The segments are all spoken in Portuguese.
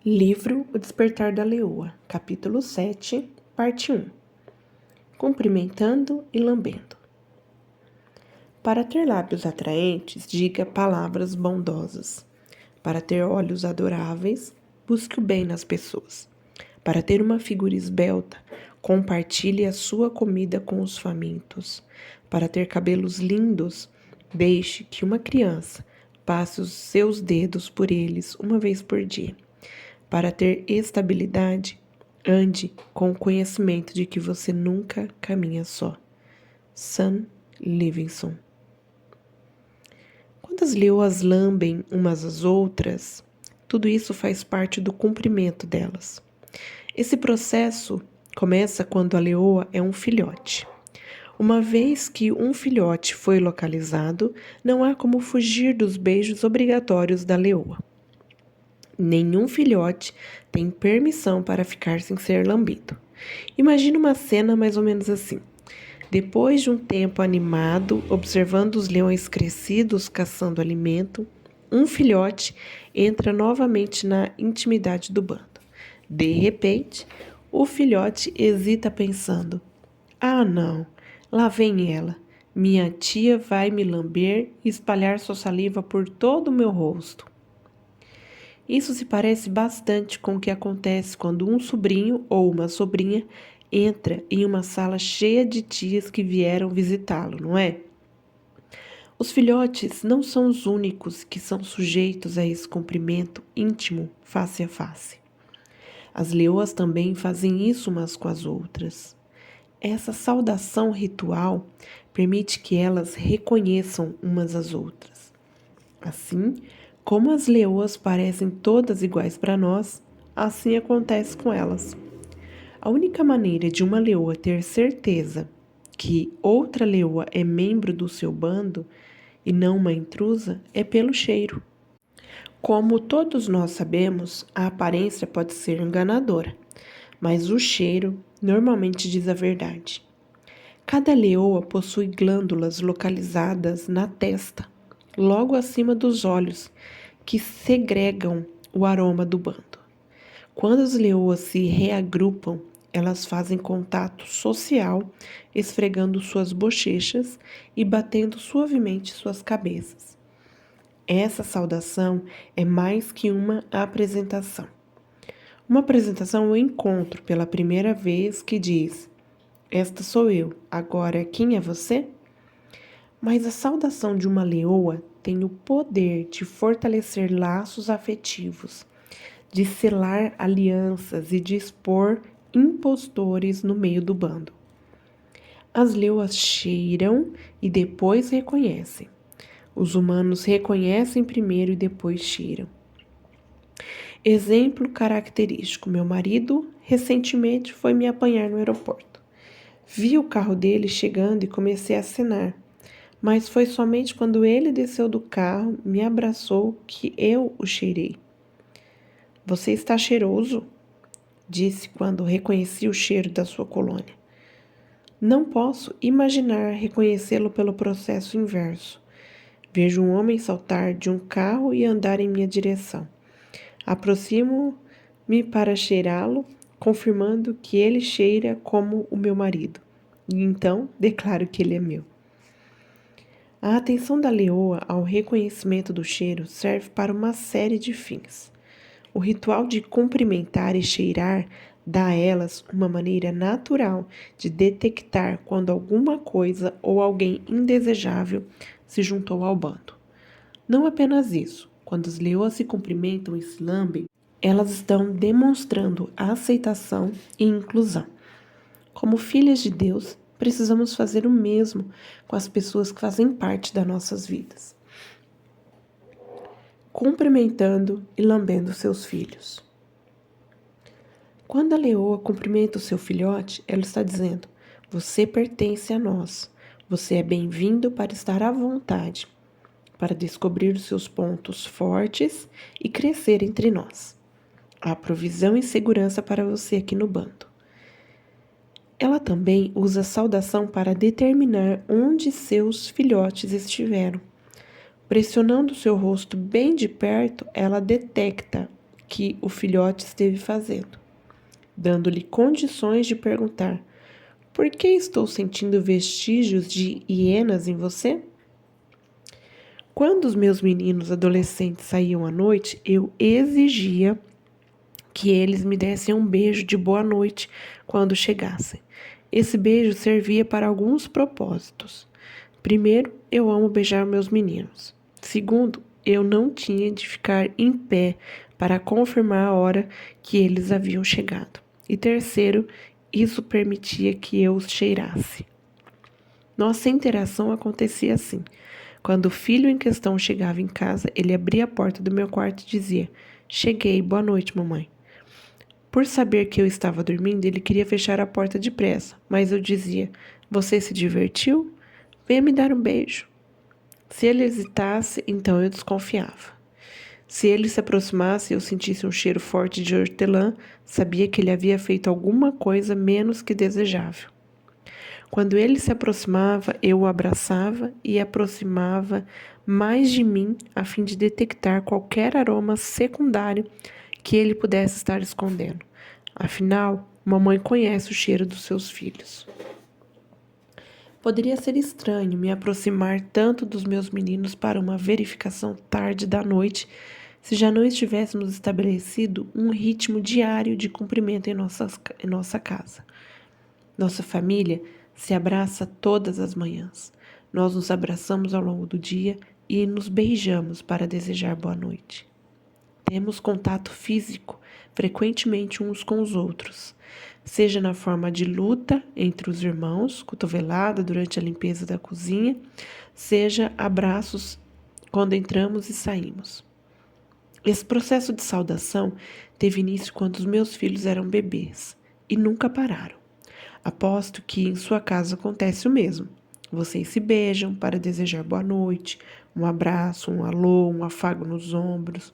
Livro O Despertar da Leoa, capítulo 7, parte 1. Cumprimentando e lambendo. Para ter lábios atraentes, diga palavras bondosas. Para ter olhos adoráveis, busque o bem nas pessoas. Para ter uma figura esbelta, compartilhe a sua comida com os famintos. Para ter cabelos lindos, deixe que uma criança passe os seus dedos por eles uma vez por dia. Para ter estabilidade, ande com o conhecimento de que você nunca caminha só. Sam Livingston. Quando as leoas lambem umas às outras, tudo isso faz parte do cumprimento delas. Esse processo começa quando a leoa é um filhote. Uma vez que um filhote foi localizado, não há como fugir dos beijos obrigatórios da leoa. Nenhum filhote tem permissão para ficar sem ser lambido. Imagina uma cena mais ou menos assim. Depois de um tempo animado, observando os leões crescidos caçando alimento, um filhote entra novamente na intimidade do bando. De repente, o filhote hesita pensando: "Ah, não, lá vem ela. Minha tia vai me lamber e espalhar sua saliva por todo o meu rosto." Isso se parece bastante com o que acontece quando um sobrinho ou uma sobrinha entra em uma sala cheia de tias que vieram visitá-lo, não é? Os filhotes não são os únicos que são sujeitos a esse cumprimento íntimo face a face. As leoas também fazem isso umas com as outras. Essa saudação ritual permite que elas reconheçam umas às outras. Assim, como as leoas parecem todas iguais para nós, assim acontece com elas. A única maneira de uma leoa ter certeza que outra leoa é membro do seu bando e não uma intrusa é pelo cheiro. Como todos nós sabemos, a aparência pode ser enganadora, mas o cheiro normalmente diz a verdade. Cada leoa possui glândulas localizadas na testa, logo acima dos olhos, que segregam o aroma do bando. Quando as leoas se reagrupam, elas fazem contato social, esfregando suas bochechas e batendo suavemente suas cabeças. Essa saudação é mais que uma apresentação. Uma apresentação é um encontro pela primeira vez que diz: "Esta sou eu, agora quem é você?" Mas a saudação de uma leoa tem o poder de fortalecer laços afetivos, de selar alianças e de expor impostores no meio do bando. As leoas cheiram e depois reconhecem. Os humanos reconhecem primeiro e depois cheiram. Exemplo característico: meu marido recentemente foi me apanhar no aeroporto. Vi o carro dele chegando e comecei a acenar. Mas foi somente quando ele desceu do carro, me abraçou, que eu o cheirei. "Você está cheiroso?" disse quando reconheci o cheiro da sua colônia. Não posso imaginar reconhecê-lo pelo processo inverso. Vejo um homem saltar de um carro e andar em minha direção. Aproximo-me para cheirá-lo, confirmando que ele cheira como o meu marido. E então declaro que ele é meu. A atenção da leoa ao reconhecimento do cheiro serve para uma série de fins. O ritual de cumprimentar e cheirar dá a elas uma maneira natural de detectar quando alguma coisa ou alguém indesejável se juntou ao bando. Não apenas isso, quando as leoas se cumprimentam e se lambem, elas estão demonstrando aceitação e inclusão. Como filhas de Deus, precisamos fazer o mesmo com as pessoas que fazem parte das nossas vidas. Cumprimentando e lambendo seus filhos. Quando a leoa cumprimenta o seu filhote, ela está dizendo: "Você pertence a nós. Você é bem-vindo para estar à vontade, para descobrir os seus pontos fortes e crescer entre nós. Há provisão e segurança para você aqui no bando." Ela também usa a saudação para determinar onde seus filhotes estiveram. Pressionando seu rosto bem de perto, ela detecta que o filhote esteve fazendo, dando-lhe condições de perguntar: por que estou sentindo vestígios de hienas em você? Quando os meus meninos adolescentes saíam à noite, eu exigia que eles me dessem um beijo de boa noite quando chegassem. Esse beijo servia para alguns propósitos. Primeiro, eu amo beijar meus meninos. Segundo, eu não tinha de ficar em pé para confirmar a hora que eles haviam chegado. E terceiro, isso permitia que eu os cheirasse. Nossa interação acontecia assim. Quando o filho em questão chegava em casa, ele abria a porta do meu quarto e dizia: cheguei, boa noite, mamãe. Por saber que eu estava dormindo, ele queria fechar a porta depressa, mas eu dizia: você se divertiu? Venha me dar um beijo. Se ele hesitasse, então eu desconfiava. Se ele se aproximasse e eu sentisse um cheiro forte de hortelã, sabia que ele havia feito alguma coisa menos que desejável. Quando ele se aproximava, eu o abraçava e aproximava mais de mim a fim de detectar qualquer aroma secundário que ele pudesse estar escondendo. Afinal, mamãe conhece o cheiro dos seus filhos. Poderia ser estranho me aproximar tanto dos meus meninos para uma verificação tarde da noite, se já não estivéssemos estabelecido um ritmo diário de cumprimento em nossa casa. Nossa família se abraça todas as manhãs. Nós nos abraçamos ao longo do dia e nos beijamos para desejar boa noite. Temos contato físico frequentemente uns com os outros, seja na forma de luta entre os irmãos, cotovelada durante a limpeza da cozinha, seja abraços quando entramos e saímos. Esse processo de saudação teve início quando os meus filhos eram bebês e nunca pararam. Aposto que em sua casa acontece o mesmo. Vocês se beijam para desejar boa noite, um abraço, um alô, um afago nos ombros,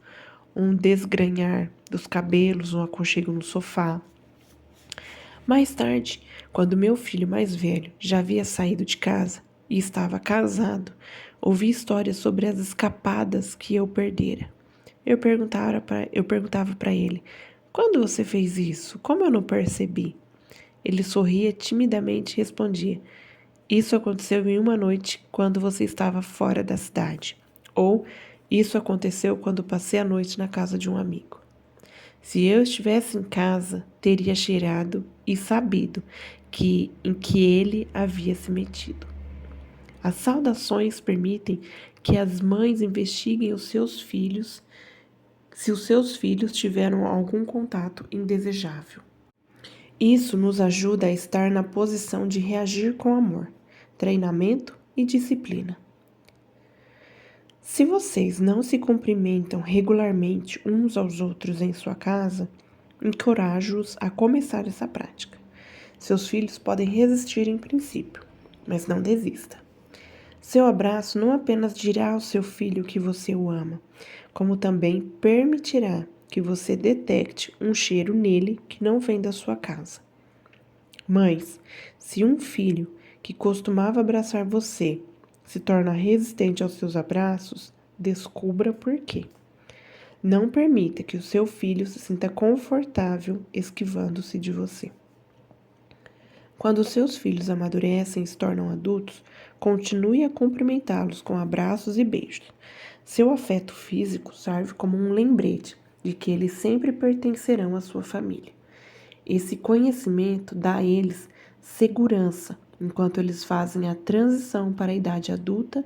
um desgranhar dos cabelos, um aconchego no sofá. Mais tarde, quando meu filho mais velho já havia saído de casa e estava casado, ouvi histórias sobre as escapadas que eu perdera. Eu perguntava para ele: quando você fez isso? Como eu não percebi? Ele sorria timidamente e respondia: isso aconteceu em uma noite quando você estava fora da cidade. Ou isso aconteceu quando passei a noite na casa de um amigo. Se eu estivesse em casa, teria cheirado e sabido em que ele havia se metido. As saudações permitem que as mães investiguem os seus filhos se os seus filhos tiveram algum contato indesejável. Isso nos ajuda a estar na posição de reagir com amor, treinamento e disciplina. Se vocês não se cumprimentam regularmente uns aos outros em sua casa, encorajo-os a começar essa prática. Seus filhos podem resistir em princípio, mas não desista. Seu abraço não apenas dirá ao seu filho que você o ama, como também permitirá que você detecte um cheiro nele que não vem da sua casa. Mães, se um filho que costumava abraçar você se torna resistente aos seus abraços, descubra por quê. Não permita que o seu filho se sinta confortável esquivando-se de você. Quando os seus filhos amadurecem e se tornam adultos, continue a cumprimentá-los com abraços e beijos. Seu afeto físico serve como um lembrete de que eles sempre pertencerão à sua família. Esse conhecimento dá a eles segurança enquanto eles fazem a transição para a idade adulta